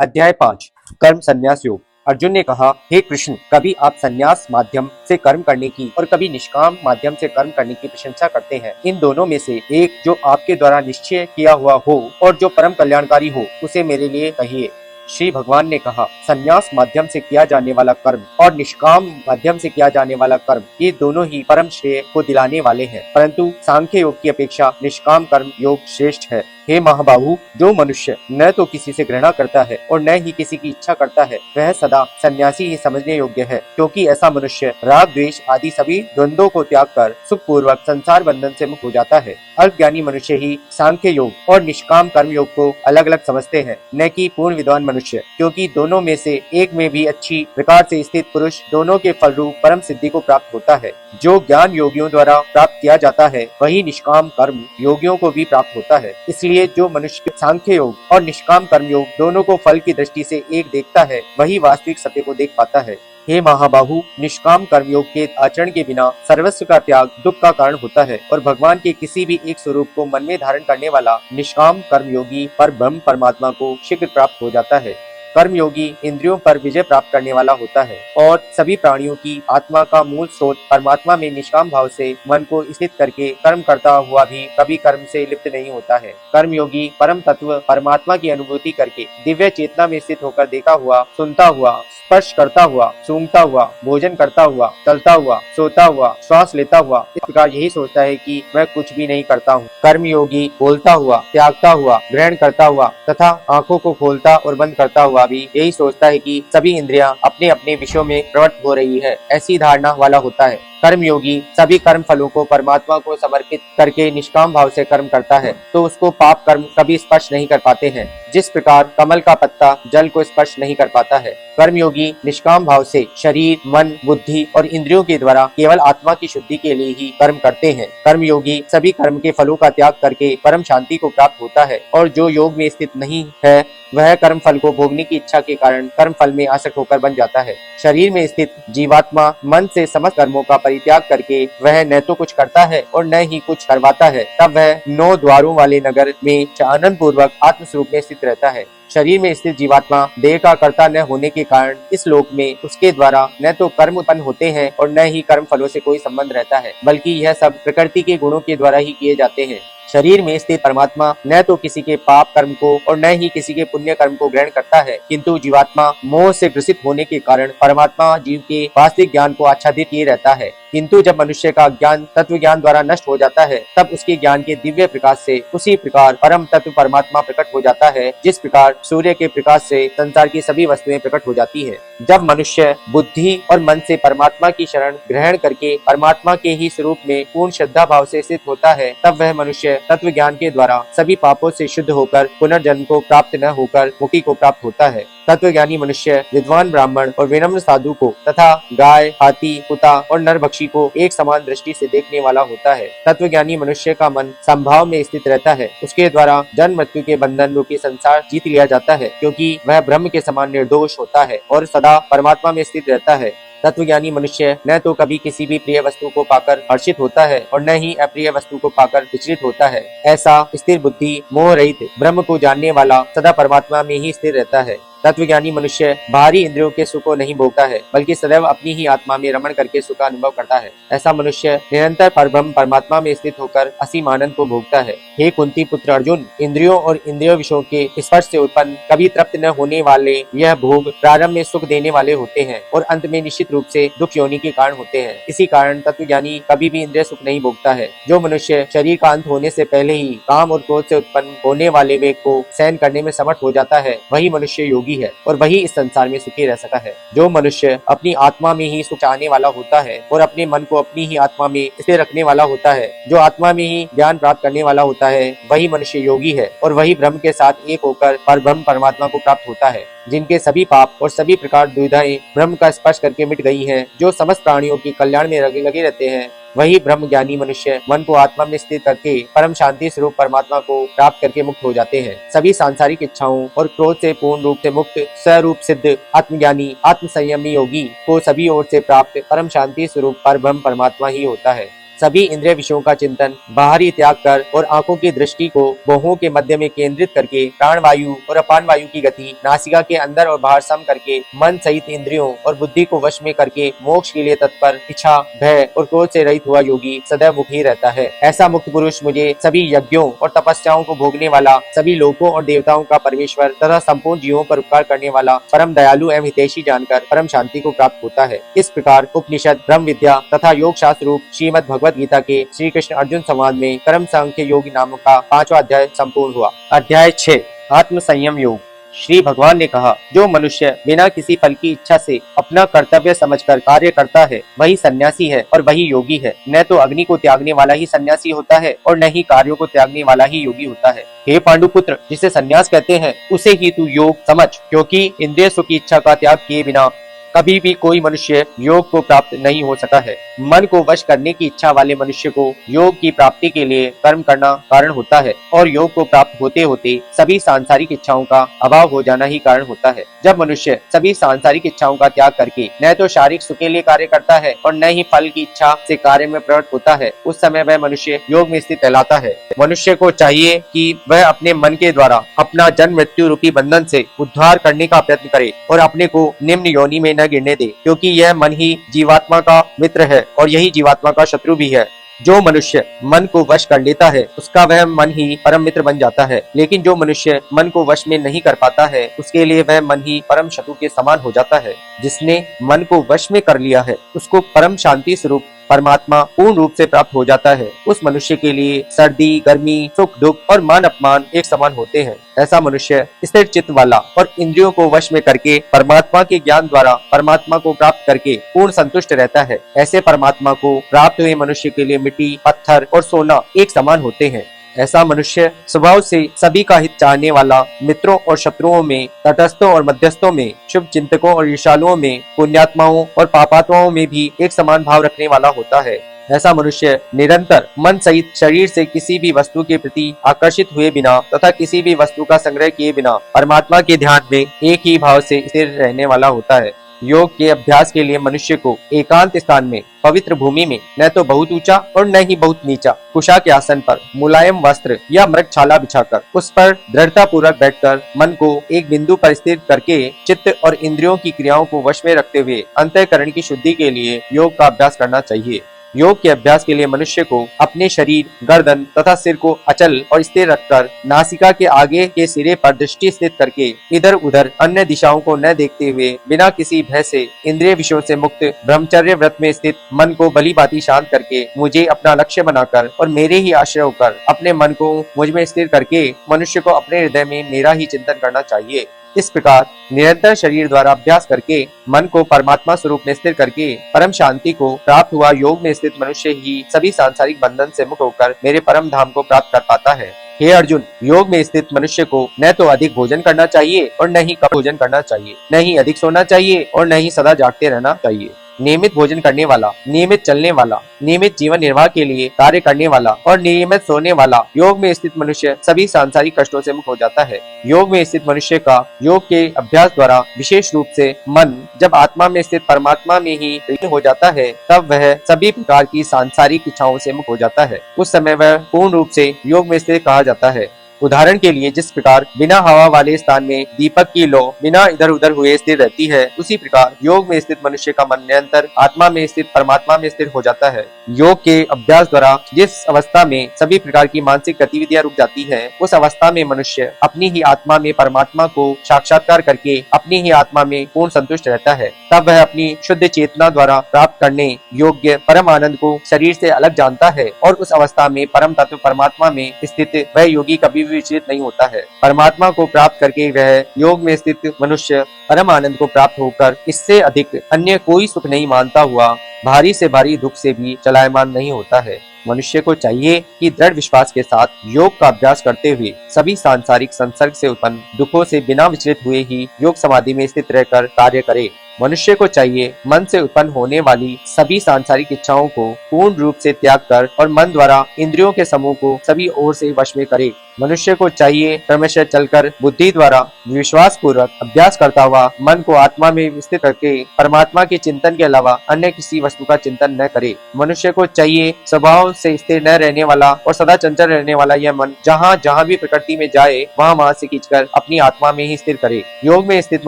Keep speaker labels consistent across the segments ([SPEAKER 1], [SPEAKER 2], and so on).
[SPEAKER 1] अध्याय 5 कर्म संन्यास योग। अर्जुन ने कहा, हे कृष्ण, कभी आप संन्यास माध्यम से कर्म करने की और कभी निष्काम माध्यम से कर्म करने की प्रशंसा करते हैं। इन दोनों में से एक जो आपके द्वारा निश्चय किया हुआ हो और जो परम कल्याणकारी हो, उसे मेरे लिए कहिए। श्री भगवान ने कहा, संन्यास माध्यम से किया जाने वाला कर्म और निष्काम माध्यम से किया जाने वाला कर्म, ये दोनों ही परम श्रेय को दिलाने वाले हैं, परंतु सांख्य योग की अपेक्षा निष्काम कर्म योग श्रेष्ठ है। हे महाबाहु, जो मनुष्य न तो किसी से घृणा करता है और न ही किसी की इच्छा करता है, वह सदा सन्यासी ही समझने योग्य है, क्योंकि ऐसा मनुष्य राग द्वेष आदि सभी द्वंद्वों को त्याग कर सुख पूर्वक संसार बंधन से मुक्त हो जाता है। अज्ञानी मनुष्य ही सांख्य योग और निष्काम कर्म योग को अलग अलग समझते हैं, न कि पूर्ण विद्वान मनुष्य, क्योंकि दोनों में से एक में भी अच्छी प्रकार से स्थित पुरुष दोनों के फलरूप परम सिद्धि को प्राप्त होता है। जो ज्ञान योगियों द्वारा प्राप्त किया जाता है, वही निष्काम कर्म योगियों को भी प्राप्त होता है। इसलिए जो मनुष्य सांख्य योग और निष्काम कर्म योग दोनों को फल की दृष्टि से एक देखता है, वही वास्तविक सत्य को देख पाता है। हे महाबाहु, निष्काम कर्मयोग के आचरण के बिना सर्वस्व का त्याग दुख का कारण होता है और भगवान के किसी भी एक स्वरूप को मन में धारण करने वाला निष्काम कर्मयोगी पर ब्रह्म परमात्मा को शीघ्र प्राप्त हो जाता है। कर्मयोगी इंद्रियों पर विजय प्राप्त करने वाला होता है और सभी प्राणियों की आत्मा का मूल स्रोत परमात्मा में निष्काम भाव से मन को स्थित करके कर्म करता हुआ भी कभी कर्म से लिप्त नहीं होता है। कर्मयोगी परम तत्व परमात्मा की अनुभूति करके दिव्य चेतना में स्थित होकर देखा हुआ, सुनता हुआ, स्पर्श करता हुआ, सूंघता हुआ, भोजन करता हुआ, चलता हुआ, सोता हुआ, श्वास लेता हुआ, इस प्रकार यही सोचता है कि मैं कुछ भी नहीं करता हूँ। कर्मयोगी बोलता हुआ, त्यागता हुआ, ग्रहण करता हुआ तथा आंखों को खोलता और बंद करता हुआ भी यही सोचता है कि सभी इंद्रियां अपने अपने विषयों में प्रवृत्त हो रही है, ऐसी धारणा वाला होता है। कर्मयोगी सभी कर्म फलों को परमात्मा को समर्पित करके निष्काम भाव से कर्म करता है, तो उसको पाप कर्म कभी स्पर्श नहीं कर पाते हैं, जिस प्रकार कमल का पत्ता जल को स्पर्श नहीं कर पाता है। कर्मयोगी निष्काम भाव से शरीर, मन, बुद्धि और इंद्रियों के द्वारा केवल आत्मा की शुद्धि के लिए ही कर्म करते हैं। कर्मयोगी सभी कर्म के फलों का त्याग करके परम शांति को प्राप्त होता है और जो योग में स्थित नहीं है, वह कर्म फल को भोगने की इच्छा के कारण कर्म फल में आसक्त होकर बन जाता है। शरीर में स्थित जीवात्मा मन से समस्त कर्मों का परित्याग करके वह न तो कुछ करता है और न ही कुछ करवाता है, तब वह 9 द्वारों वाले नगर में आनंद पूर्वक आत्मस्वरूप में स्थित रहता है। शरीर में स्थित जीवात्मा देह का कर्ता न होने के कारण इस लोक में उसके द्वारा न तो कर्म उत्पन्न होते हैं और न ही कर्म फलों से कोई संबंध रहता है, बल्कि यह सब प्रकृति के गुणों के द्वारा ही किए जाते हैं। शरीर में स्थित परमात्मा न तो किसी के पाप कर्म को और न ही किसी के पुण्य कर्म को ग्रहण करता है, किंतु जीवात्मा मोह से ग्रसित होने के कारण परमात्मा जीव के वास्तविक ज्ञान को आच्छादित किए रहता है। किंतु जब मनुष्य का ज्ञान तत्व ज्ञान द्वारा नष्ट हो जाता है, तब उसके ज्ञान के दिव्य प्रकाश से उसी प्रकार परम तत्व परमात्मा प्रकट हो जाता है, जिस प्रकार सूर्य के प्रकाश से संसार की सभी वस्तुएं प्रकट हो जाती है। जब मनुष्य बुद्धि और मन से परमात्मा की शरण ग्रहण करके परमात्मा के ही स्वरूप में पूर्ण श्रद्धा भाव से स्थित होता है, तब वह मनुष्य तत्व ज्ञान के द्वारा सभी पापों से शुद्ध होकर पुनर्जन्म को प्राप्त न होकर मुक्ति को प्राप्त होता है। तत्वज्ञानी मनुष्य विद्वान ब्राह्मण और विनम्र साधु को तथा गाय, हाथी, कुत्ता और नरभक्षी को एक समान दृष्टि से देखने वाला होता है। तत्वज्ञानी मनुष्य का मन समभाव में स्थित रहता है, उसके द्वारा जन्म मृत्यु के बंधन रूपी संसार जीत लिया जाता है, क्योंकि वह ब्रह्म के समान निर्दोष होता है और सदा परमात्मा में स्थित रहता है। तत्वज्ञानी मनुष्य न तो कभी किसी भी प्रिय वस्तु को पाकर हर्षित होता है और न ही अप्रिय वस्तु को पाकर विचलित होता है। ऐसा स्थिर बुद्धि मोह रहित ब्रह्म को जानने वाला सदा परमात्मा में ही स्थिर रहता है। तत्वज्ञानी मनुष्य बाहरी इंद्रियों के सुख को नहीं भोगता है, बल्कि सदैव अपनी ही आत्मा में रमण करके सुख का अनुभव करता है। ऐसा मनुष्य निरंतर परब्रह्म परमात्मा में स्थित होकर असीम आनंद को भोगता है। हे कुंती पुत्र अर्जुन, इंद्रियों और इंद्रिय विषयों के स्पर्श से उत्पन्न कभी तृप्त न होने वाले यह भोग प्रारंभ में सुख देने वाले होते हैं और अंत में निश्चित रूप से दुख योनि के कारण होते हैं। इसी कारण तत्वज्ञानी कभी भी इंद्रिय सुख नहीं भोगता है। जो मनुष्य शरीर का अंत होने से पहले ही काम और क्रोध से उत्पन्न होने वाले वेग को सहन करने में समर्थ हो जाता है, वही मनुष्य योगी है और वही इस संसार में सुखी रह सका है। जो मनुष्य अपनी आत्मा में ही सुख चाहने वाला होता है और अपने मन को अपनी ही आत्मा में स्थिर रखने वाला होता है, जो आत्मा में ही ज्ञान प्राप्त करने वाला होता है, वही मनुष्य योगी है और वही ब्रह्म के साथ एक होकर परब्रह्म परमात्मा को प्राप्त होता है। जिनके सभी पाप और सभी प्रकार दुविधाएं ब्रह्म का स्पर्श करके मिट गई हैं, जो समस्त प्राणियों की कल्याण में लगे रहते हैं, वही ब्रह्म ज्ञानी मनुष्य मन को आत्मा में स्थिर करके परम शांति स्वरूप परमात्मा को प्राप्त करके मुक्त हो जाते हैं। सभी सांसारिक इच्छाओं और क्रोध से पूर्ण रूप से मुक्त स्वरूप सिद्ध आत्मज्ञानी आत्म संयमी योगी को सभी ओर से प्राप्त परम शांति स्वरूप परब्रह्म परमात्मा ही होता है। सभी इंद्रिय विषयों का चिंतन बाहरी त्याग कर और आंखों की दृष्टि को भौहों के मध्य में केंद्रित करके प्राण वायु और अपान वायु की गति नासिका के अंदर और बाहर सम करके मन सहित इंद्रियों और बुद्धि को वश में करके मोक्ष के लिए तत्पर, इच्छा, भय और क्रोध से रहित हुआ योगी सदैव मुखी रहता है। ऐसा मुक्त पुरुष मुझे सभी यज्ञों और तपस्याओं को भोगने वाला, सभी लोकों और देवताओं का परमेश्वर तथा संपूर्ण जीवों पर उपकार करने वाला परम दयालु एवं हितैषी जानकर परम शांति को प्राप्त होता है। इस प्रकार उपनिषद, ब्रह्म विद्या तथा योग शास्त्र रूप श्रीमद् भगवद गीता के श्री कृष्ण अर्जुन संवाद में कर्म सांख्य योग नाम का 5वां अध्याय संपूर्ण हुआ। अध्याय 6 आत्म संयम योग। श्री भगवान ने कहा, जो मनुष्य बिना किसी फल की इच्छा से अपना कर्तव्य समझकर कार्य करता है वही सन्यासी है और वही योगी है। न तो अग्नि को त्यागने वाला ही सन्यासी होता है और न ही कार्यों को त्यागने वाला ही योगी होता है। हे पांडुपुत्र, जिसे सन्यास कहते हैं उसे ही तू योग समझ, क्योंकि इंद्रिय सुख की इच्छा का त्याग किए बिना कभी भी कोई मनुष्य योग को प्राप्त नहीं हो सका है। मन को वश करने की इच्छा वाले मनुष्य को योग की प्राप्ति के लिए कर्म करना कारण होता है और योग को प्राप्त होते होते सभी सांसारिक इच्छाओं का अभाव हो जाना ही कारण होता है। जब मनुष्य सभी सांसारिक इच्छाओं का त्याग करके न तो शारीरिक सुख के लिए कार्य करता है और न ही फल की इच्छा से कार्य में प्रवृत्त होता है, उस समय वह मनुष्य योग में स्थित कहलाता है। मनुष्य को चाहिए कि वह अपने मन के द्वारा अपना जन्म मृत्यु रूपी बंधन से उद्धार करने का प्रयत्न करे और अपने को निम्न योनि में न गिरने दे, क्योंकि यह मन ही जीवात्मा का मित्र है और यही जीवात्मा का शत्रु भी है। जो मनुष्य मन को वश कर लेता है उसका वह मन ही परम मित्र बन जाता है, लेकिन जो मनुष्य मन को वश में नहीं कर पाता है उसके लिए वह मन ही परम शत्रु के समान हो जाता है। जिसने मन को वश में कर लिया है उसको परम शांति स्वरूप परमात्मा पूर्ण रूप से प्राप्त हो जाता है। उस मनुष्य के लिए सर्दी, गर्मी, सुख, दुख और मान अपमान एक समान होते हैं। ऐसा मनुष्य स्थिर चित्त वाला और इंद्रियों को वश में करके परमात्मा के ज्ञान द्वारा परमात्मा को प्राप्त करके पूर्ण संतुष्ट रहता है। ऐसे परमात्मा को प्राप्त हुए मनुष्य के लिए मिट्टी, पत्थर और सोना एक समान होते हैं। ऐसा मनुष्य स्वभाव से सभी का हित चाहने वाला, मित्रों और शत्रुओं में, तटस्थों और मध्यस्थों में, शुभ चिंतकों और ईर्ष्यालुओं में, पुण्यात्माओं और पापात्माओं में भी एक समान भाव रखने वाला होता है। ऐसा मनुष्य निरंतर मन सहित शरीर से किसी भी वस्तु के प्रति आकर्षित हुए बिना तथा किसी भी वस्तु का संग्रह किए बिना परमात्मा के ध्यान में एक ही भाव से स्थिर रहने वाला होता है। योग के अभ्यास के लिए मनुष्य को एकांत स्थान में, पवित्र भूमि में, न तो बहुत ऊंचा और न ही बहुत नीचा, कुशा के आसन पर मुलायम वस्त्र या मृगछाला बिछाकर उस पर दृढ़ता पूर्वक बैठकर मन को एक बिंदु पर स्थिर करके चित्त और इंद्रियों की क्रियाओं को वश में रखते हुए अंतःकरण की शुद्धि के लिए योग का अभ्यास करना चाहिए। योग के अभ्यास के लिए मनुष्य को अपने शरीर, गर्दन तथा सिर को अचल और स्थिर रखकर नासिका के आगे के सिरे पर दृष्टि स्थित करके इधर उधर अन्य दिशाओं को न देखते हुए बिना किसी भय से इंद्रिय विषयों से मुक्त ब्रह्मचर्य व्रत में स्थित मन को भली भांति शांत करके मुझे अपना लक्ष्य बनाकर और मेरे ही आश्रय होकर अपने मन को मुझ में स्थिर करके मनुष्य को अपने हृदय में मेरा ही चिंतन करना चाहिए। इस प्रकार निरंतर शरीर द्वारा अभ्यास करके मन को परमात्मा स्वरूप में स्थिर करके परम शांति को प्राप्त हुआ योग में स्थित मनुष्य ही सभी सांसारिक बंधन से मुक्त होकर मेरे परम धाम को प्राप्त कर पाता है। हे अर्जुन, योग में स्थित मनुष्य को न तो अधिक भोजन करना चाहिए और न ही कम भोजन करना चाहिए, न ही अधिक सोना चाहिए और न ही सदा जागते रहना चाहिए। नियमित भोजन करने वाला, नियमित चलने वाला, नियमित जीवन निर्वाह के लिए कार्य करने वाला और नियमित सोने वाला योग में स्थित मनुष्य सभी सांसारिक कष्टों से मुक्त हो जाता है। योग में स्थित मनुष्य का योग के अभ्यास द्वारा विशेष रूप से मन जब आत्मा में स्थित परमात्मा में ही लीन हो जाता है तब वह सभी प्रकार की सांसारिक इच्छाओं से मुक्त हो जाता है। उस समय वह पूर्ण रूप से योग में स्थित कहा जाता है। उदाहरण के लिए जिस प्रकार बिना हवा वाले स्थान में दीपक की लौ बिना इधर उधर हुए स्थिर रहती है, उसी प्रकार योग में स्थित मनुष्य का मन निरंतर आत्मा में स्थित परमात्मा में स्थिर हो जाता है। योग के अभ्यास द्वारा जिस अवस्था में सभी प्रकार की मानसिक गतिविधियां रुक जाती है, उस अवस्था में मनुष्य अपनी ही आत्मा में परमात्मा को साक्षात्कार करके अपनी ही आत्मा में पूर्ण संतुष्ट रहता है। तब वह अपनी शुद्ध चेतना द्वारा प्राप्त करने योग्य परम आनंद को शरीर से अलग जानता है और उस अवस्था में परम तत्व परमात्मा में स्थित वह योगी कभी विचलित नहीं होता है। परमात्मा को प्राप्त करके वह योग में स्थित मनुष्य परम आनंद को प्राप्त होकर इससे अधिक अन्य कोई सुख नहीं मानता हुआ भारी से भारी दुख से भी चलायमान नहीं होता है। मनुष्य को चाहिए कि दृढ़ विश्वास के साथ योग का अभ्यास करते हुए सभी सांसारिक संसर्ग से उत्पन्न दुखों से बिना विचलित हुए ही योग समाधि में स्थित रहकर कार्य करे। मनुष्य को चाहिए मन से उत्पन्न होने वाली सभी सांसारिक इच्छाओं को पूर्ण रूप से त्याग कर और मन द्वारा इंद्रियों के समूह को सभी ओर से वश में करे। मनुष्य को चाहिए क्रमशः चलकर बुद्धि द्वारा विश्वास पूर्वक अभ्यास करता हुआ मन को आत्मा में स्थित करके परमात्मा के चिंतन के अलावा अन्य किसी वस्तु का चिंतन न करे। मनुष्य को चाहिए स्वभाव से स्थिर न रहने वाला और सदा चंचल रहने वाला यह मन जहाँ जहाँ भी प्रकृति में जाए वहाँ से खींचकर अपनी आत्मा में ही स्थिर करे। योग में स्थित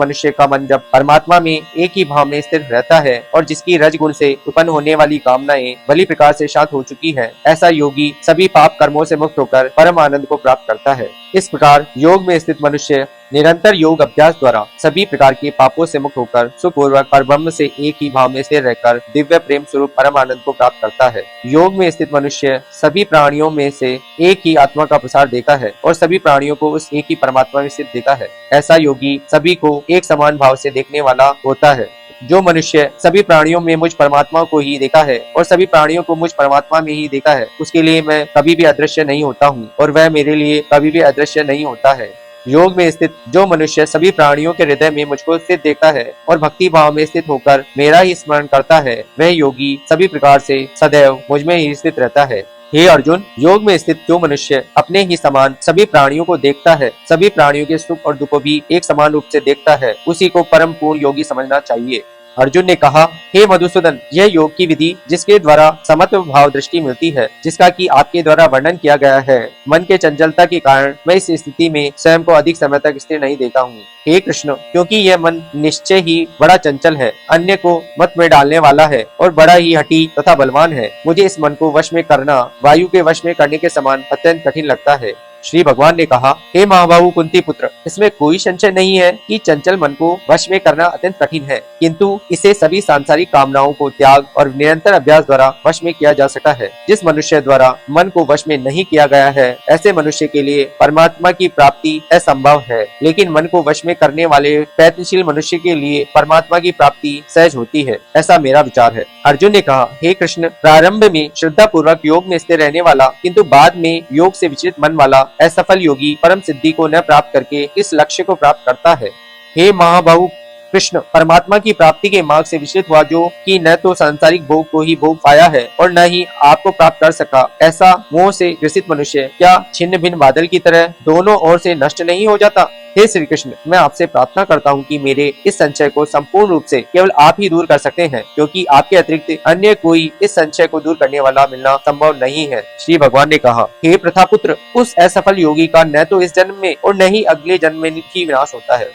[SPEAKER 1] मनुष्य का मन जब परमात्मा में एक ही भाव में स्थिर रहता है और जिसकी रजगुण से उत्पन्न होने वाली कामनाएं भली प्रकार से शांत हो चुकी है, ऐसा योगी सभी पाप कर्मों से मुक्त होकर परम आनंद को प्राप्त करता है। इस प्रकार योग में स्थित मनुष्य निरंतर योग अभ्यास द्वारा सभी प्रकार के पापों से मुक्त होकर सुखपूर्वक परब्रह्म से एक ही भाव में स्थिर रहकर दिव्य प्रेम स्वरूप परम आनंद को प्राप्त करता है। योग में स्थित मनुष्य सभी प्राणियों में से एक ही आत्मा का प्रसार देखता है और सभी प्राणियों को उस एक ही परमात्मा में स्थित देखता है। ऐसा योगी सभी को एक समान भाव से देखने वाला होता है। जो मनुष्य सभी प्राणियों में मुझ परमात्मा को ही देखा है और सभी प्राणियों को मुझ परमात्मा में ही देखा है, उसके लिए मैं कभी भी अदृश्य नहीं होता हूँ और वह मेरे लिए कभी भी अदृश्य नहीं होता है। योग में स्थित जो मनुष्य सभी प्राणियों के हृदय में मुझको स्थित देखता है और भक्ति भाव में स्थित होकर मेरा ही स्मरण करता है, वह योगी सभी प्रकार से सदैव मुझ में ही स्थित रहता है। हे अर्जुन, योग में स्थित जो मनुष्य अपने ही समान सभी प्राणियों को देखता है, सभी प्राणियों के सुख और दुख को भी एक समान रूप से देखता है, उसी को परम पूर्ण योगी समझना चाहिए। अर्जुन ने कहा, हे मधुसूदन, यह योग की विधि जिसके द्वारा समत्व भाव दृष्टि मिलती है, जिसका कि आपके द्वारा वर्णन किया गया है, मन के चंचलता के कारण मैं इस स्थिति में स्वयं को अधिक समय तक स्थिर नहीं देखा हूँ। हे कृष्ण, क्योंकि यह मन निश्चय ही बड़ा चंचल है, अन्य को मत में डालने वाला है और बड़ा ही हठी तथा बलवान है, मुझे इस मन को वश में करना वायु के वश में करने के समान अत्यंत कठिन लगता है। श्री भगवान ने कहा, हे महाबाहु कुंती पुत्र, इसमें कोई संशय नहीं है कि चंचल मन को वश में करना अत्यंत कठिन है, किंतु इसे सभी सांसारिक कामनाओं को त्याग और निरंतर अभ्यास द्वारा वश में किया जा सकता है। जिस मनुष्य द्वारा मन को वश में नहीं किया गया है, ऐसे मनुष्य के लिए परमात्मा की प्राप्ति असंभव है, लेकिन मन को वश में करने वाले प्रयत्नशील मनुष्य के लिए परमात्मा की प्राप्ति सहज होती है, ऐसा मेरा विचार है। अर्जुन ने कहा, हे कृष्ण, प्रारंभ में श्रद्धा पूर्वक योग में स्थिर रहने वाला किंतु बाद में योग से विचलित मन वाला असफल योगी परम सिद्धि को न प्राप्त करके इस लक्ष्य को प्राप्त करता है। हे महाबाहु कृष्ण, परमात्मा की प्राप्ति के मार्ग से विचलित हुआ जो कि न तो सांसारिक भोग को ही भोग पाया है और न ही आपको प्राप्त कर सका, ऐसा मोह से ग्रसित मनुष्य क्या छिन्न भिन्न बादल की तरह दोनों ओर से नष्ट नहीं हो जाता? हे श्री कृष्ण, मैं आपसे प्रार्थना करता हूँ कि मेरे इस संशय को संपूर्ण रूप से केवल आप ही दूर कर सकते हैं, क्योंकि आपके अतिरिक्त अन्य कोई इस संशय को दूर करने वाला मिलना संभव नहीं है। श्री भगवान ने कहा, हे प्रथापुत्र, उस असफल योगी का न तो इस जन्म में और न ही अगले जन्म में ही विनाश होता है,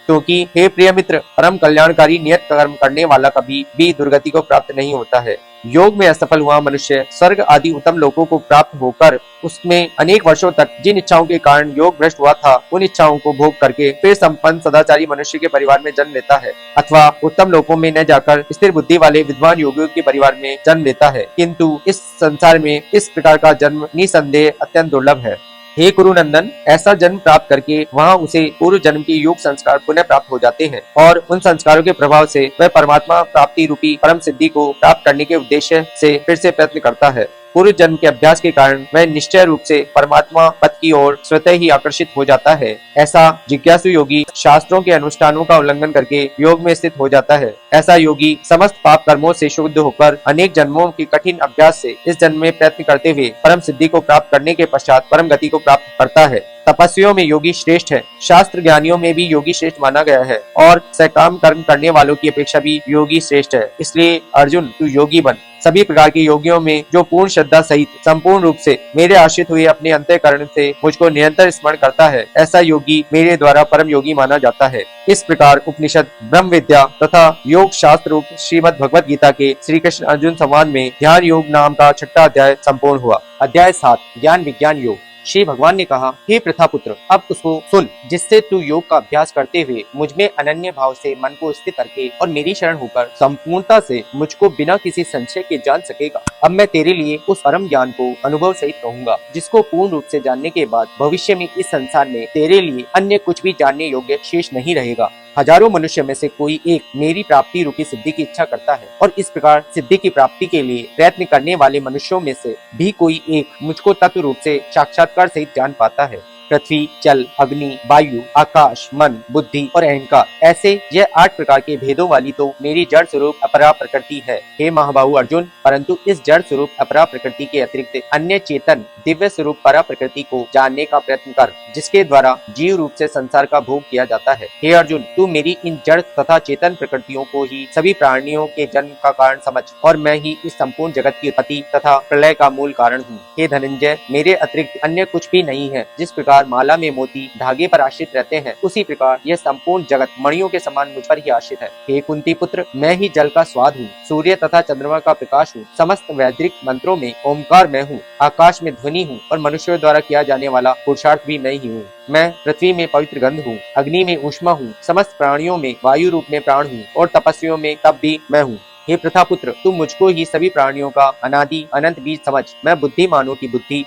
[SPEAKER 1] क्योंकि हे प्रिय मित्र, परम कल्याणकारी नियत कर्म करने वाला कभी भी दुर्गति को प्राप्त नहीं होता है। योग में असफल हुआ मनुष्य स्वर्ग आदि उत्तम लोकों को प्राप्त होकर उसमें अनेक वर्षों तक जिन इच्छाओं के कारण योग भ्रष्ट हुआ था, उन इच्छाओं को भोग करके फिर संपन्न सदाचारी मनुष्य के परिवार में जन्म लेता है, अथवा उत्तम लोकों में न जाकर स्थिर बुद्धि वाले विद्वान योगियों के परिवार में जन्म लेता है। किंतु इस संसार में इस प्रकार का जन्म निसंदेह अत्यंत दुर्लभ है। हे कुरुनंदन, ऐसा जन्म प्राप्त करके वहाँ उसे पूर्व जन्म के योग संस्कार पुनः प्राप्त हो जाते हैं और उन संस्कारों के प्रभाव से वह परमात्मा प्राप्ति रूपी परम सिद्धि को प्राप्त करने के उद्देश्य से फिर से प्रयत्न करता है। पूर्व जन्म के अभ्यास के कारण वह निश्चय रूप से परमात्मा पद की ओर स्वतः ही आकर्षित हो जाता है। ऐसा जिज्ञासु योगी शास्त्रों के अनुष्ठानों का उल्लंघन करके योग में स्थित हो जाता है। ऐसा योगी समस्त पाप कर्मों से शुद्ध होकर अनेक जन्मों के कठिन अभ्यास से इस जन्म में प्रयत्न करते हुए परम सिद्धि को प्राप्त करने के पश्चात परम गति को प्राप्त करता है। तपस्वियों में योगी श्रेष्ठ है, शास्त्र ज्ञानियों में भी योगी श्रेष्ठ माना गया है और सकाम कर्म करने वालों की अपेक्षा भी योगी श्रेष्ठ है। इसलिए अर्जुन, तू योगी बन। सभी प्रकार के योगियों में जो पूर्ण श्रद्धा सहित संपूर्ण रूप से मेरे आश्रित हुए अपने अंतःकरण से मुझको निरंतर स्मरण करता है, ऐसा योगी मेरे द्वारा परम योगी माना जाता है। इस प्रकार उपनिषद, ब्रह्म विद्या तथा योग शास्त्र रूप श्रीमद् भगवत गीता के श्री कृष्ण अर्जुन संवाद में ध्यान योग नाम का 6वां अध्याय संपूर्ण हुआ। अध्याय 7, ज्ञान विज्ञान योग। श्री भगवान ने कहा, हे प्रथापुत्र, अब उसको सुन, जिससे तू योग का अभ्यास करते हुए मुझ में अनन्य भाव से मन को स्थित करके और मेरी शरण होकर संपूर्णता से मुझको बिना किसी संशय के जान सकेगा। अब मैं तेरे लिए उस परम ज्ञान को अनुभव सहित कहूंगा, जिसको पूर्ण रूप से जानने के बाद भविष्य में इस संसार में तेरे लिए अन्य कुछ भी जानने योग्य शेष नहीं रहेगा। हजारों मनुष्य में से कोई एक मेरी प्राप्ति रूपी सिद्धि की इच्छा करता है, और इस प्रकार सिद्धि की प्राप्ति के लिए प्रयत्न करने वाले मनुष्यों में से भी कोई एक मुझको तत्व रूप से साक्षात्कार सहित जान पाता है। पृथ्वी, जल, अग्नि, वायु, आकाश, मन, बुद्धि और अहंकार, ऐसे यह 8 प्रकार के भेदों वाली तो मेरी जड़ स्वरूप अपरा प्रकृति है। हे महाबाहु अर्जुन, परंतु इस जड़ स्वरूप अपरा प्रकृति के अतिरिक्त अन्य चेतन दिव्य स्वरूप परा प्रकृति को जानने का प्रयत्न कर, जिसके द्वारा जीव रूप से संसार का भोग किया जाता है। हे अर्जुन, तू मेरी इन जड़ तथा चेतन प्रकृतियों को ही सभी प्राणियों के जन्म का कारण समझ, और मैं ही इस संपूर्ण जगत की उत्पत्ति तथा प्रलय का मूल कारण हूँ। हे धनंजय, मेरे अतिरिक्त अन्य कुछ भी नहीं है। जिस प्रकार माला में मोती धागे पर आश्रित रहते हैं, उसी प्रकार यह संपूर्ण जगत मणियों के समान मुझ पर ही आश्रित है। हे कुंती पुत्र, मैं ही जल का स्वाद हूँ, सूर्य तथा चंद्रमा का प्रकाश हूँ, समस्त वैदिक मंत्रों में ओमकार मैं हूँ, आकाश में ध्वनि हूँ, और मनुष्यों द्वारा किया जाने वाला पुरुषार्थ भी मैं ही हूँ। मैं पृथ्वी में पवित्र गंध हूँ, अग्नि में ऊष्मा हूँ, समस्त प्राणियों में वायु रूप में प्राण हूँ, और तपस्वियों में तप भी मैं हूँ। हे प्रथापुत्र, तुम मुझको ही सभी प्राणियों का अनादि अनंत बीज समझ। मैं बुद्धिमानों की बुद्धि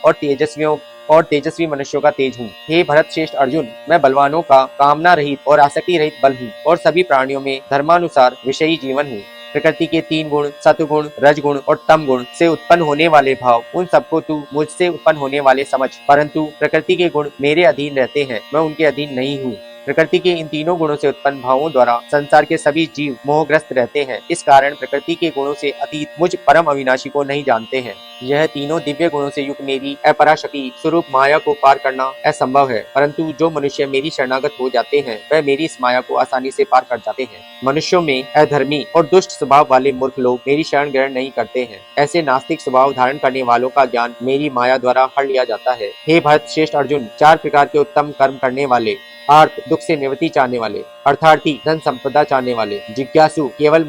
[SPEAKER 1] और तेजस्वी मनुष्यों का तेज हूँ। हे भरत श्रेष्ठ अर्जुन, मैं बलवानों का कामना रहित और आसक्ति रहित बल हूँ, और सभी प्राणियों में धर्मानुसार विषयी जीवन हूँ। प्रकृति के 3 गुण, सतगुण, रजगुण और तम गुण से उत्पन्न होने वाले भाव, उन सबको तू मुझसे उत्पन्न होने वाले समझ। परंतु प्रकृति के गुण मेरे अधीन रहते हैं, मैं उनके अधीन नहीं हूँ। प्रकृति के इन तीनों गुणों से उत्पन्न भावों द्वारा संसार के सभी जीव मोहग्रस्त रहते हैं। इस कारण प्रकृति के गुणों से अतीत मुझ परम अविनाशी को नहीं जानते हैं। यह तीनों दिव्य गुणों से युक्त मेरी अपराशक्ति स्वरूप माया को पार करना असंभव है, परंतु जो मनुष्य मेरी शरणागत हो जाते हैं, वह मेरी इस माया को आसानी से पार कर जाते हैं। मनुष्यों में अधर्मी और दुष्ट स्वभाव वाले मूर्ख लोग मेरी शरण ग्रहण नहीं करते हैं। ऐसे नास्तिक स्वभाव धारण करने वालों का ज्ञान मेरी माया द्वारा हर लिया जाता है। हे भरत श्रेष्ठ अर्जुन, 4 प्रकार के उत्तम कर्म करने वाले, आर्त दुख से निवृत्ति चाहने वाले, अर्थार्थी धन संपदा चाहने वाले, जिज्ञासु केवल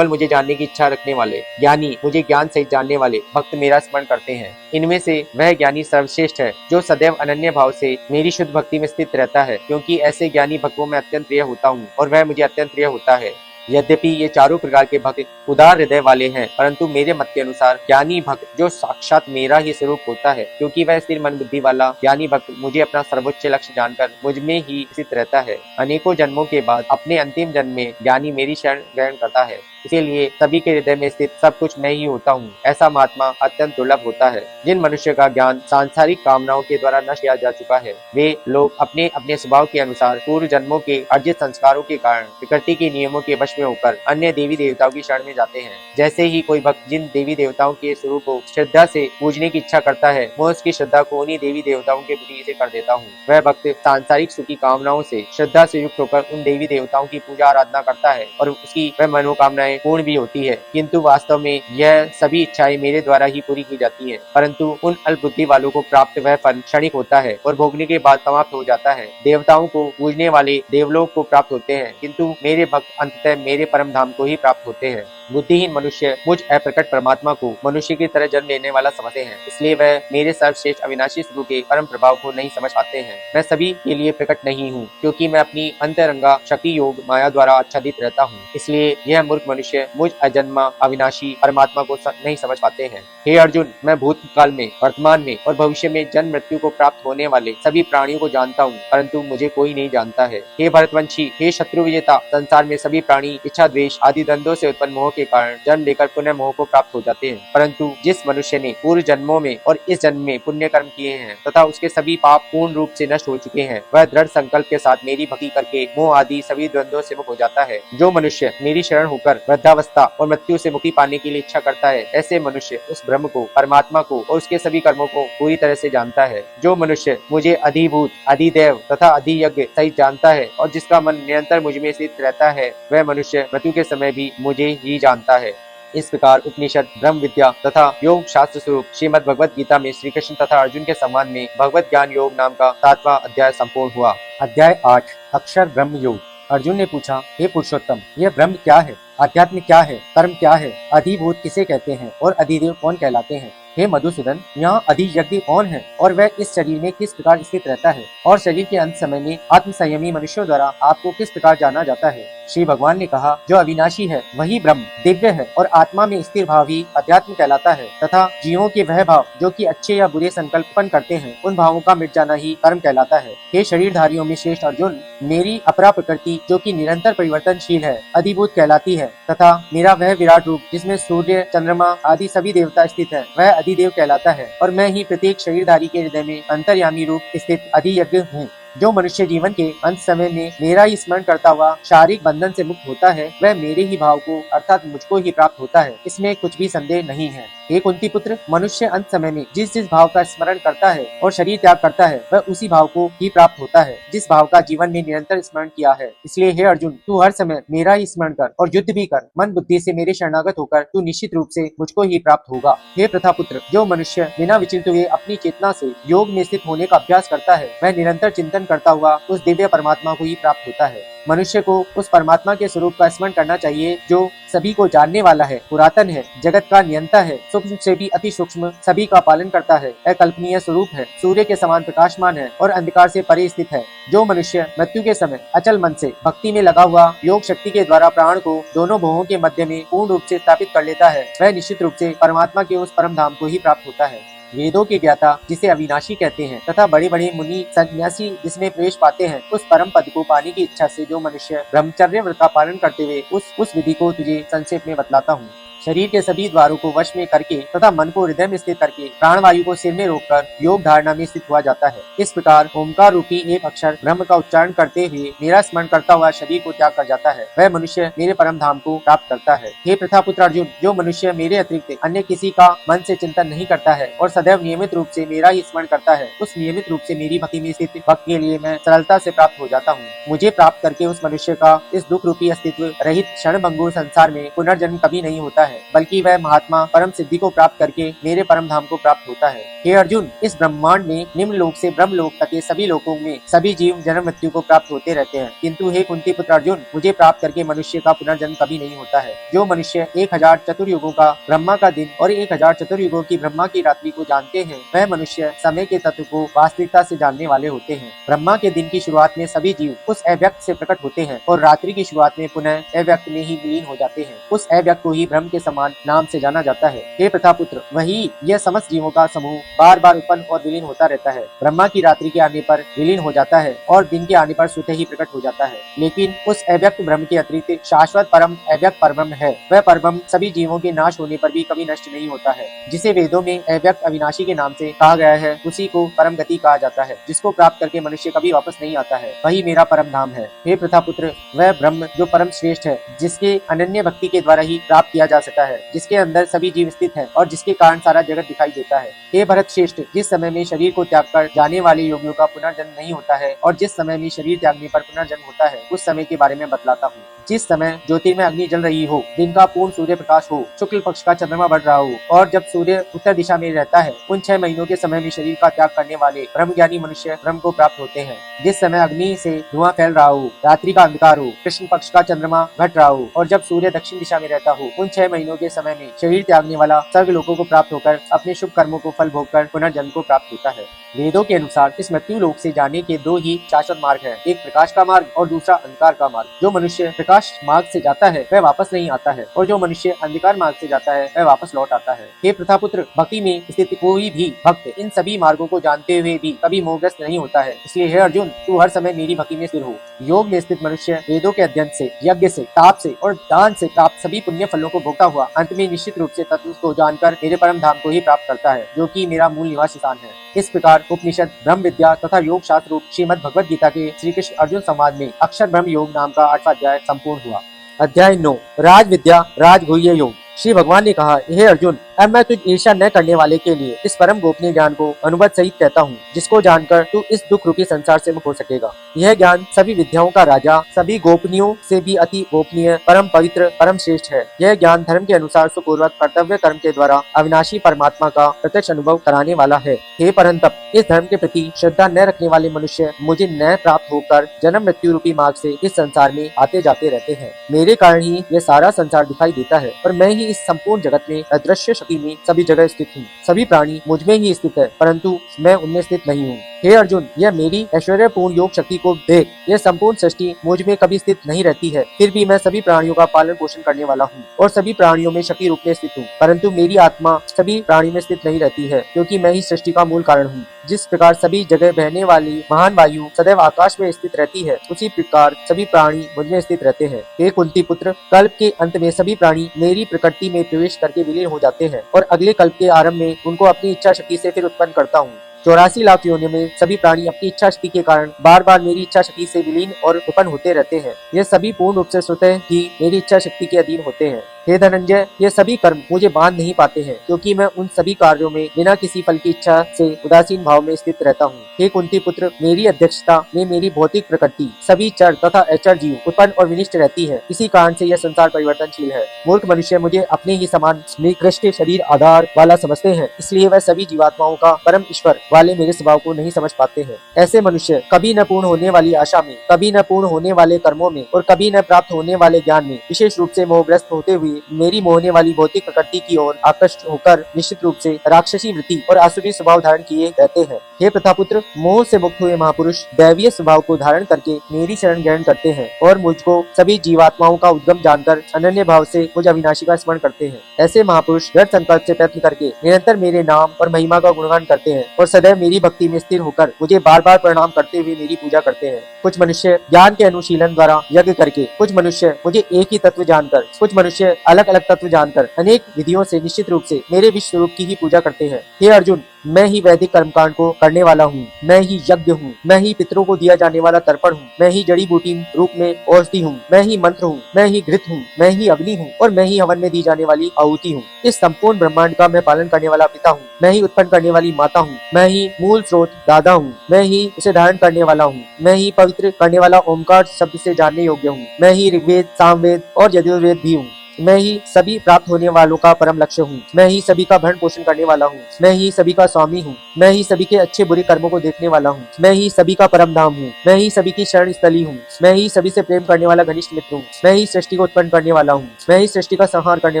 [SPEAKER 1] मुझे जानने की इच्छा रखने वाले, ज्ञानी मुझे ज्ञान सहित जानने वाले भक्त मेरा स्मरण करते हैं। इनमें से वह ज्ञानी सर्वश्रेष्ठ है जो सदैव अनन्य भाव से मेरी शुद्ध भक्ति में स्थित रहता है, क्योंकि ऐसे ज्ञानी भक्तों में अत्यंत प्रिय होता हूँ, और वह मुझे अत्यंत प्रिय होता है। यद्यपि ये चारों प्रकार के भक्त उदार हृदय वाले हैं, परंतु मेरे मत के अनुसार ज्ञानी भक्त जो साक्षात मेरा ही स्वरूप होता है, क्योंकि वह स्थिर मन बुद्धि वाला ज्ञानी भक्त मुझे अपना सर्वोच्च लक्ष्य जानकर मुझ में ही स्थित रहता है। अनेकों जन्मों के बाद अपने अंतिम जन्म में ज्ञानी मेरी शरण ग्रहण करता है, इसीलिए सभी के हृदय में स्थित सब कुछ मैं ही होता हूँ। ऐसा महात्मा अत्यंत दुर्लभ होता है। जिन मनुष्य का ज्ञान सांसारिक कामनाओं के द्वारा नष्ट किया जा चुका है, वे लोग अपने अपने स्वभाव के अनुसार पूर्व जन्मों के अर्जित संस्कारों के कारण प्रकृति के नियमों के वश में होकर अन्य देवी देवताओं की शरण में जाते हैं। जैसे ही कोई भक्त जिन देवी देवताओं के स्वरूप को श्रद्धा से पूजने की इच्छा करता है, मैं उसकी श्रद्धा को उन्हीं देवी देवताओं के प्रति से कर देता हूँ। वह भक्त सांसारिक सुखी कामनाओं से श्रद्धा से युक्त होकर उन देवी देवताओं की पूजा आराधना करता है, और उसकी वह मनोकामनाएं पूर्ण भी होती है, किंतु वास्तव में यह सभी इच्छाएं मेरे द्वारा ही पूरी की जाती हैं। परंतु उन अल्पबुद्धि वालों को प्राप्त वह फल क्षणिक होता है और भोगने के बाद समाप्त हो जाता है। देवताओं को पूजने वाले देवलोक को प्राप्त होते हैं, किंतु मेरे भक्त अंततः मेरे परम धाम को ही प्राप्त होते हैं। बुद्धिहीन मनुष्य मुझ अप्रकट परमात्मा को मनुष्य की तरह जन्म लेने वाला समझते हैं, इसलिए वह मेरे सर्वश्रेष्ठ अविनाशी स्वरूप के परम प्रभाव को नहीं समझ पाते हैं। मैं सभी के लिए प्रकट नहीं हूँ, क्योंकि मैं अपनी अंतरंगा शक्ति योग माया द्वारा आच्छादित रहता हूँ, इसलिए यह मूर्ख मनुष्य मुझ अजन्मा अविनाशी परमात्मा को नहीं समझ पाते हैं। हे अर्जुन, मैं भूतकाल में, वर्तमान में और भविष्य में जन्म मृत्यु को प्राप्त होने वाले सभी प्राणियों को जानता हूँ, परंतु मुझे कोई नहीं जानता है। हे भरतवंशी, हे शत्रु विजेता, संसार में सभी प्राणी इच्छा द्वेष आदि द्वंद्वों से उत्पन्न मोह के कारण जन्म लेकर पुण्य मोह को प्राप्त हो जाते हैं, परंतु जिस मनुष्य ने पूर्व जन्मों में और इस जन्म में पुण्य कर्म किए हैं तथा उसके सभी पाप पूर्ण रूप से नष्ट हो चुके हैं, वह दृढ़ संकल्प के साथ मेरी भक्ति करके मोह आदि सभी द्वंद्वों से मुक्त हो जाता है। जो मनुष्य मेरी शरण होकर वृद्धावस्था और मृत्यु से मुक्ति पाने के लिए इच्छा करता है, ऐसे मनुष्य उस ब्रह्म को, परमात्मा को और उसके सभी कर्मों को पूरी तरह से जानता है। जो मनुष्य मुझे अधिभूत, अधिदेव तथा अधियज्ञ सहित जानता है और जिसका मन निरंतर मुझ में स्थित रहता है, वह मनुष्य मृत्यु के समय भी मुझे ही जानता है। इस प्रकार उपनिषद, ब्रह्म विद्या तथा योग शास्त्र स्वरूप श्रीमद् भगवत गीता में श्री कृष्ण तथा अर्जुन के संवाद में भगवत ज्ञान योग नाम का 7वां अध्याय संपूर्ण हुआ। अध्याय 8, अक्षर ब्रह्म योग। अर्जुन ने पूछा, हे पुरुषोत्तम, यह ब्रह्म क्या है? अध्यात्म क्या है? कर्म क्या है? अधिभूत किसे कहते हैं और अधिदेव कौन कहलाते हैं? हे मधुसूदन, यहाँ अधियज्ञ कौन है और वह इस शरीर में किस प्रकार स्थित रहता है और शरीर के अंत समय में आत्म संयमी मनुष्यों द्वारा आपको किस प्रकार जाना जाता है। श्री भगवान ने कहा, जो अविनाशी है वही ब्रह्म दिव्य है और आत्मा में स्थिर भाव ही अध्यात्म कहलाता है तथा जीवों के वह भाव जो कि अच्छे या बुरे संकल्प उत्पन्न करते हैं उन भावों का मिट जाना ही कर्म कहलाता है। हे शरीरधारियों में श्रेष्ठ अर्जुन, मेरी अपरा प्रकृति जो कि निरंतर परिवर्तनशील है अधिभूत कहलाती है तथा मेरा वह विराट रूप जिसमें सूर्य चंद्रमा आदि सभी देवता स्थित है वह अधिदेव कहलाता है और मैं ही प्रत्येक शरीरधारी के हृदय में अंतर्यामी रूप स्थित अधियज्ञ हूँ। जो मनुष्य जीवन के अंत समय में मेरा ही स्मरण करता हुआ शारीरिक बंधन से मुक्त होता है वह मेरे ही भाव को अर्थात मुझको ही प्राप्त होता है, इसमें कुछ भी संदेह नहीं है। हे कुंती पुत्र, मनुष्य अंत समय में जिस जिस भाव का स्मरण करता है और शरीर त्याग करता है वह उसी भाव को ही प्राप्त होता है जिस भाव का जीवन में निरंतर स्मरण किया है। इसलिए हे अर्जुन, तू हर समय मेरा ही स्मरण कर और युद्ध भी कर। मन बुद्धि से मेरे शरणागत होकर तू निश्चित रूप से मुझको ही प्राप्त होगा। हे प्रथापुत्र, जो मनुष्य बिना विचलित हुए अपनी चेतना से योग में स्थित होने का अभ्यास करता है वह निरंतर चिंतन करता हुआ उस दिव्य परमात्मा को ही प्राप्त होता है। मनुष्य को उस परमात्मा के स्वरूप का स्मरण करना चाहिए जो सभी को जानने वाला है, पुरातन है, जगत का नियंता है, सूक्ष्म से भी अति सूक्ष्म सभी का पालन करता है, अकल्पनीय स्वरूप है, सूर्य के समान प्रकाशमान है और अंधकार से परे स्थित है। जो मनुष्य मृत्यु के समय अचल मन से भक्ति में लगा हुआ योग शक्ति के द्वारा प्राण को दोनों भुवों के मध्य में पूर्ण रूप से स्थापित कर लेता है वह निश्चित रूप से परमात्मा के उस परम धाम को ही प्राप्त होता है। वेदों के ज्ञाता जिसे अविनाशी कहते हैं तथा बड़े बड़े मुनि सन्यासी जिसमें प्रवेश पाते हैं उस परम पद को पाने की इच्छा से जो मनुष्य ब्रह्मचर्य व्रत का पालन करते हुए उस विधि को तुझे संक्षेप में बतलाता हूँ। शरीर के सभी द्वारों को वश में करके तथा मन को हृदय में स्थित करके प्राण वायु को सिर में रोककर योग धारणा में स्थित हुआ जाता है। इस प्रकार ओमकार रूपी एक अक्षर ब्रह्म का उच्चारण करते हुए मेरा स्मरण करता हुआ शरीर को त्याग कर जाता है वह मनुष्य मेरे परम धाम को प्राप्त करता है। हे प्रथापुत्र अर्जुन, जो मनुष्य मेरे अतिरिक्त अन्य किसी का मन से चिंतन नहीं करता है और सदैव नियमित रूप से मेरा ही स्मरण करता है उस नियमित रूप से मेरी भक्ति में स्थित भक्त के लिए मैं सरलता से प्राप्त हो जाता हूँ। मुझे प्राप्त करके उस मनुष्य का इस दुख रूपी अस्तित्व रहित क्षणभंगुर संसार में पुनर्जन्म कभी नहीं होता है बल्कि वह महात्मा परम सिद्धि को प्राप्त करके मेरे परम धाम को प्राप्त होता है। हे अर्जुन, इस ब्रह्मांड में निम्न लोक से ब्रह्म लोक तक के सभी लोकों में सभी जीव जन्म मृत्यु को प्राप्त होते रहते हैं, किंतु हे कुंती पुत्र अर्जुन, मुझे प्राप्त करके मनुष्य का पुनर्जन्म कभी नहीं होता है। जो मनुष्य 1000 चतुर्युगों का ब्रह्मा का दिन और 1000 चतुर्युगों की ब्रह्मा की रात्रि को जानते हैं वह मनुष्य समय के तत्व को वास्तविकता से जानने वाले होते हैं। ब्रह्मा के दिन की शुरुआत में सभी जीव उस अव्यक्त से प्रकट होते हैं और रात्रि की शुरुआत में पुनः अव्यक्त में ही विलीन हो जाते हैं। उस अव्यक्त को ही ब्रह्म के समान नाम से जाना जाता है। हे प्रथापुत्र, वही यह समस्त जीवों का समूह बार बार उत्पन्न और विलीन होता रहता है। ब्रह्मा की रात्रि के आने पर विलीन हो जाता है और दिन के आने पर स्वतः ही प्रकट हो जाता है, लेकिन उस अव्यक्त ब्रह्म के अतिरिक्त शाश्वत परम अव्यक्त परब्रह्म है। वह परब्रह्म सभी जीवों के नाश होने पर भी कभी नष्ट नहीं होता है। जिसे वेदों में अव्यक्त अविनाशी के नाम से कहा गया है उसी को परम गति कहा जाता है, जिसको प्राप्त करके मनुष्य कभी वापस नहीं आता है, वही मेरा परम धाम है। हे प्रथापुत्र, वह ब्रह्म जो परम श्रेष्ठ है, जिसके अनन्य भक्ति के द्वारा ही प्राप्त किया जा सकता है, जिसके अंदर सभी जीव स्थित है और जिसके कारण सारा जगत दिखाई देता है। हे भरत श्रेष्ठ, जिस समय में शरीर को त्याग कर जाने वाले योगियों का पुनर्जन्म नहीं होता है और जिस समय में शरीर त्यागने पर पुनर्जन्म होता है उस समय के बारे में बतलाता हूँ। जिस समय ज्योतिर्मय अग्नि जल रही हो, दिन का पूर्ण सूर्य प्रकाश हो, शुक्ल पक्ष का चंद्रमा बढ़ रहा हो और जब सूर्य उत्तर दिशा में रहता है, उन 6 महीनों के समय में शरीर का त्याग करने वाले ब्रह्मज्ञानी मनुष्य ब्रह्म को प्राप्त होते हैं। जिस समय अग्नि से धुआं फैल रहा हो, रात्रि का अंधकार हो, कृष्ण पक्ष का चंद्रमा घट रहा हो और जब सूर्य दक्षिण दिशा में रहता हो, उन 6 महीनों के समय में शरीर त्यागने वाला स्वर्ग लोकों को प्राप्त होकर अपने शुभ कर्मों को फल भोग कर पुनर्जन्म को प्राप्त होता है। वेदों के अनुसार इस मृत्यु लोक से जाने के 2 ही शाश्वत मार्ग है, एक प्रकाश का मार्ग और दूसरा अंधकार का मार्ग। जो मनुष्य प्रकाश मार्ग से जाता है वह वापस नहीं आता है और जो मनुष्य अंधकार मार्ग से जाता है वह वापस लौट आता है। हे प्रथापुत्र, भक्ति में स्थित कोई भी भक्त इन सभी मार्गों को जानते हुए भी कभी मोहग्रस्त नहीं होता है। इसलिए हे अर्जुन, तू हर समय मेरी भक्ति में स्थिर हो। योग में स्थित मनुष्य वेदों के अध्ययन से, यज्ञ से, ताप से और दान से प्राप्त सभी पुण्य फलों को भोगता हुआ अंत में निश्चित रूप से तत्व को जानकर मेरे परम धाम को ही प्राप्त करता है, जो कि मेरा मूल निवास स्थान है। इस प्रकार उपनिषद, ब्रह्म विद्या तथा योग शास्त्र रूप श्रीमद् भगवद गीता के श्री कृष्ण अर्जुन संवाद में अक्षर ब्रह्म योग नाम का 8वां अध्याय संपूर्ण हुआ। अध्याय 9, राज विद्या राजगुह्य योग। श्री भगवान ने कहा, हे अर्जुन, अब मैं तुझ ईर्ष्या न करने वाले के लिए इस परम गोपनीय ज्ञान को अनुभव सहित कहता हूँ, जिसको जानकर तू इस दुख रूपी संसार से मुक्त हो सकेगा। यह ज्ञान सभी विद्याओं का राजा, सभी गोपनीयों से भी अति गोपनीय, परम पवित्र, परम श्रेष्ठ है। यह ज्ञान धर्म के अनुसार सुपूर्वक कर्तव्य कर्म के द्वारा अविनाशी परमात्मा का प्रत्यक्ष अनुभव कराने वाला है। हे परंतप, इस धर्म के प्रति श्रद्धा न रखने वाले मनुष्य मुझे न प्राप्त होकर जन्म मृत्यु रूपी मार्ग से इस संसार में आते जाते रहते हैं। मेरे कारण ही यह सारा संसार दिखाई देता है और मैं ही इस संपूर्ण जगत में अदृश्य प्रकृति में सभी जगह स्थित हूँ। सभी प्राणी मुझ में ही स्थित है, परंतु मैं उनमें स्थित नहीं हूँ। हे अर्जुन, यह मेरी ऐश्वर्यपूर्ण योग शक्ति को देख। यह संपूर्ण सृष्टि मुझ में कभी स्थित नहीं रहती है, फिर भी मैं सभी प्राणियों का पालन पोषण करने वाला हूँ और सभी प्राणियों में शक्ति रूप में स्थित हूँ। परंतु मेरी आत्मा सभी प्राणी में स्थित नहीं रहती है, क्योंकि मैं ही सृष्टि का मूल कारण हूँ। जिस प्रकार सभी जगह बहने वाली महान वायु सदैव आकाश में स्थित रहती है, उसी प्रकार सभी प्राणी मुझ में स्थित रहते हैं। हे कुंती पुत्र, कल्प के अंत में सभी प्राणी मेरी प्रकृति में प्रवेश करके विलीन हो जाते हैं और अगले कल्प के आरंभ में उनको अपनी इच्छा शक्ति से फिर उत्पन्न करता हूँ। 84 लाख योनियों में सभी प्राणी अपनी इच्छा शक्ति के कारण बार बार मेरी इच्छा शक्ति से विलीन और उत्पन्न होते रहते हैं। ये सभी पूर्ण रूप से स्वतः ही मेरी इच्छा शक्ति के अधीन होते हैं। हे धनंजय, ये सभी कर्म मुझे बांध नहीं पाते हैं, क्योंकि मैं उन सभी कार्यों में बिना किसी फल की इच्छा से उदासीन भाव में स्थित रहता हूँ। हे कुंती पुत्र, मेरी अध्यक्षता में मेरी भौतिक प्रकृति सभी चर तथा अचर जीव उत्पन्न और विनिष्ट रहती है। इसी कारण से यह संसार परिवर्तनशील है। मूर्ख मनुष्य मुझे अपने ही समान निकृष्ट शरीर आधार वाला समझते हैं, इसलिए वह सभी जीवात्माओं का परम ईश्वर वाले मेरे स्वभाव को नहीं समझ पाते हैं। ऐसे मनुष्य कभी न पूर्ण होने वाली आशा में, कभी न पूर्ण होने वाले कर्मों में और कभी न प्राप्त होने वाले ज्ञान में विशेष रूप से मोहग्रस्त होते हुए मेरी मोहने वाली भौतिक प्रकृति की ओर आकृष्ट होकर निश्चित रूप से राक्षसी वृत्ति और आसुरी स्वभाव धारण किए रहते हैं। हे प्रथापुत्र, मोह से मुक्त हुए महापुरुष दैवीय स्वभाव को धारण करके मेरी शरण ग्रहण करते हैं और मुझको सभी जीवात्माओं का उद्गम जानकर अनन्य भाव से मुझ अविनाशी का स्मरण करते हैं। ऐसे महापुरुष दृढ़ संकल्प से प्रयत्न करके निरंतर मेरे नाम और महिमा का गुणगान करते हैं और सदैव मेरी भक्ति में स्थिर होकर मुझे बार बार प्रणाम करते हुए मेरी पूजा करते हैं। कुछ मनुष्य ज्ञान के अनुशीलन द्वारा यज्ञ करके, कुछ मनुष्य मुझे एक ही तत्व जानकर, कुछ मनुष्य अलग अलग तत्व जानकर अनेक विधियों से निश्चित रूप से मेरे विश्व स्वरूप की ही पूजा करते हैं। हे अर्जुन, मैं ही वैदिक कर्मकांड को करने वाला हूँ, मैं ही यज्ञ हूँ, मैं ही पितरों को दिया जाने वाला तर्पण हूँ, मैं ही जड़ी बूटी रूप में औषधि हूँ, मैं ही मंत्र हूँ, मैं ही घृत हूँ, मैं ही अग्नि हूँ और मैं ही हवन में दी जाने वाली आहुति हूँ। इस संपूर्ण ब्रह्मांड का मैं पालन करने वाला पिता हूँ, मैं ही उत्पन्न करने वाली माता हूँ, मैं ही मूल स्रोत दादा हूँ, मैं ही उसे धारण करने वाला हूँ, मैं ही पवित्र करने वाला ओमकार शब्द से जानने योग्य हूँ, मैं ही ऋग्वेद, सामवेद और यजुर्वेद भी हूँ, मैं ही सभी प्राप्त होने वालों का परम लक्ष्य हूँ, मैं ही सभी का भरण पोषण करने वाला हूँ, मैं ही सभी का स्वामी हूँ, मैं ही सभी के अच्छे बुरे कर्मों को देखने वाला हूँ, मैं ही सभी का परम धाम हूँ, मैं ही सभी की शरण स्थली हूँ, मैं ही सभी से प्रेम करने वाला घनिष्ठ मित्र हूँ, मैं ही सृष्टि को उत्पन्न करने वाला हूँ, मैं ही सृष्टि का संहार करने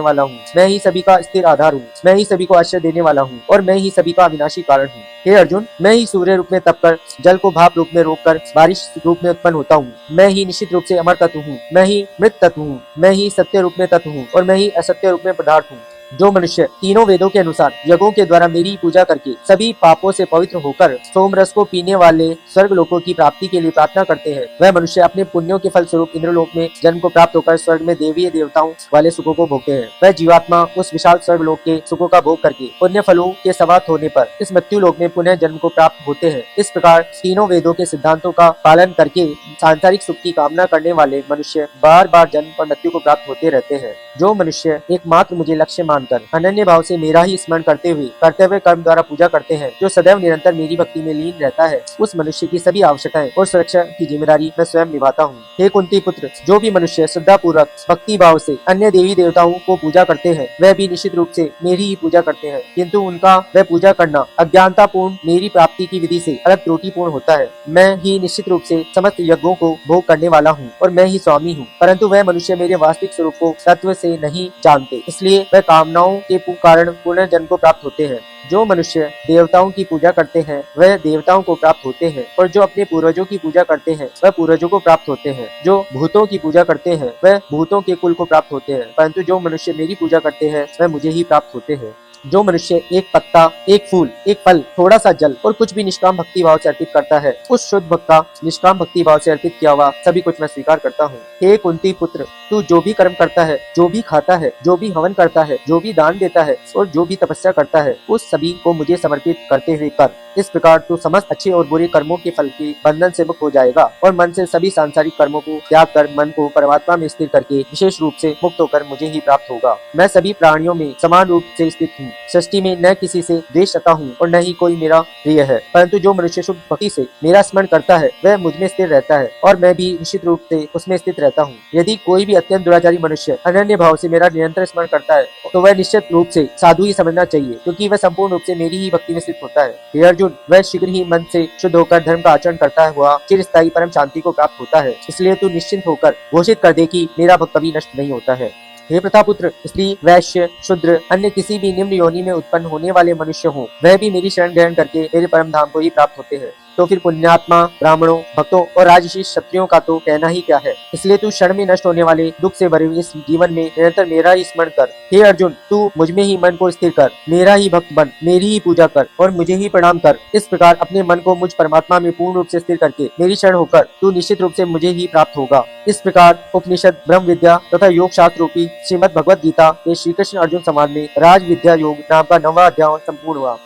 [SPEAKER 1] वाला हूँ, मैं ही सभी का स्थिर आधार हूँ, मैं ही सभी को आश्रय देने वाला हूँ और मैं ही सभी का अविनाशी कारण हूँ। हे अर्जुन, मैं ही सूर्य रूप में तपकर जल को भाप रूप में रोककर बारिश रूप में उत्पन्न होता हूँ, मैं ही निश्चित रूप से अमर तत्व हूँ, मैं ही मृत तत्व हूँ, मैं ही सत्य रूप में तत्व हूँ और मैं ही असत्य रूप में पदार्थ हूँ। जो मनुष्य तीनों वेदों के अनुसार यज्ञों के द्वारा मेरी पूजा करके सभी पापों से पवित्र होकर सोमरस को पीने वाले स्वर्ग लोकों की प्राप्ति के लिए प्रार्थना करते हैं, वह मनुष्य अपने पुण्यों के फल स्वरूप इंद्रलोक में जन्म को प्राप्त होकर स्वर्ग में देवीय देवताओं वाले सुखों को भोगते हैं। वह जीवात्मा उस विशाल स्वर्ग लोक के सुखों का भोग करके पुण्य फलों के समाप्त होने पर इस मृत्यु लोक में पुनः जन्म को प्राप्त होते हैं। इस प्रकार तीनों वेदों के सिद्धांतों का पालन करके सांसारिक सुख की कामना करने वाले मनुष्य बार बार जन्म और मृत्यु को प्राप्त होते रहते हैं। जो मनुष्य एकमात्र मुझे लक्ष्य मानकर अनन्य भाव से मेरा ही स्मरण करते हुए कर्तव्य कर्म द्वारा पूजा करते हैं, जो सदैव निरंतर मेरी भक्ति में लीन रहता है, उस मनुष्य की सभी आवश्यकताएं और सुरक्षा की जिम्मेदारी मैं स्वयं निभाता हूँ। हे कुंती पुत्र, जो भी मनुष्य श्रद्धा पूर्वक भक्ति भाव से अन्य देवी देवताओं को पूजा करते हैं, वह भी निश्चित रूप से मेरी ही पूजा करते हैं, किंतु उनका वह पूजा करना अज्ञानता पूर्ण मेरी प्राप्ति की विधि से अलग त्रुटिपूर्ण होता है। मैं ही निश्चित रूप से समस्त यज्ञों को भोग करने वाला हूँ और मैं ही स्वामी हूँ, परंतु वह मनुष्य मेरे वास्तविक स्वरूप को तत्व से नहीं जानते, इसलिए वह कामनाओं के कारण पुनर्जन्म को प्राप्त होते हैं। जो मनुष्य देवताओं की पूजा करते हैं वह देवताओं को प्राप्त होते हैं, और जो अपने पूर्वजों की पूजा करते हैं वह पूर्वजों को प्राप्त होते हैं। जो भूतों की पूजा करते हैं वह भूतों के कुल को प्राप्त होते हैं, परंतु जो मनुष्य मेरी पूजा करते हैं वह मुझे ही प्राप्त होते हैं। जो मनुष्य एक पत्ता, एक फूल, एक फल, थोड़ा सा जल और कुछ भी निष्काम भक्ति भाव से अर्पित करता है, उस शुद्ध भक्त का निष्काम भक्ति भाव से अर्पित किया हुआ सभी कुछ मैं स्वीकार करता हूँ। हे कुंती पुत्र, तू जो भी कर्म करता है, जो भी खाता है, जो भी हवन करता है, जो भी दान देता है और जो भी तपस्या करता है, उस सभी को मुझे समर्पित करते हुए कर। इस प्रकार तू समस्त अच्छे और बुरे कर्मों के फल के बंधन से मुक्त हो जाएगा और मन से सभी सांसारिक कर्मों को त्याग कर मन को परमात्मा में स्थिर करके विशेष रूप से मुक्त होकर मुझे ही प्राप्त होगा। मैं सभी प्राणियों में समान रूप से स्थित हूँ, सृष्टि में न किसी से द्वेष रखता हूँ और न ही कोई मेरा प्रिय है, परंतु जो मनुष्य शुद्ध भक्ति से मेरा स्मरण करता है वह मुझ में स्थिर रहता है और मैं भी निश्चित रूप से उसमें स्थित रहता हूँ। यदि कोई भी अत्यंत दुराचारी मनुष्य अनन्य भाव से मेरा निरंतर स्मरण करता है तो वह निश्चित रूप से साधु ही समझना चाहिए, क्योंकि वह संपूर्ण रूप से मेरी ही भक्ति में स्थित होता है। हे अर्जुन, वह शीघ्र ही मन से शुद्ध होकर धर्म का आचरण करता हुआ चिरस्थायी परम शांति को प्राप्त होता है। इसलिए तू निश्चिंत होकर घोषित कर दे कि मेरा भक्त कभी नष्ट नहीं होता है।
[SPEAKER 2] हे प्रतापुत्र, स्त्री, वैश्य, शूद्र, अन्य किसी भी निम्न योनि में उत्पन्न होने वाले मनुष्य हो, वह भी मेरी शरण ग्रहण करके मेरे परम धाम को ही प्राप्त होते हैं। तो फिर पुण्यात्मा, ब्राह्मणों, भक्तों और राजसी क्षत्रियों का तो कहना ही क्या है। इसलिए तू क्षण में नष्ट होने वाले दुख से भरे हुए इस जीवन में निरंतर मेरा ही स्मरण कर। हे अर्जुन, तू मुझ में ही मन को स्थिर कर, मेरा ही भक्त बन, मेरी ही पूजा कर और मुझे ही प्रणाम कर। इस प्रकार अपने मन को मुझ परमात्मा में पूर्ण रूप से स्थिर करके मेरी शरण होकर तू निश्चित रूप से मुझे ही प्राप्त होगा। इस प्रकार उपनिषद, ब्रह्म विद्या तथा योग शास्त्र रूपी श्रीमद् भगवद गीता के श्री कृष्ण अर्जुन संवाद में राज विद्या योग नाम का 9वां अध्याय संपूर्ण हुआ।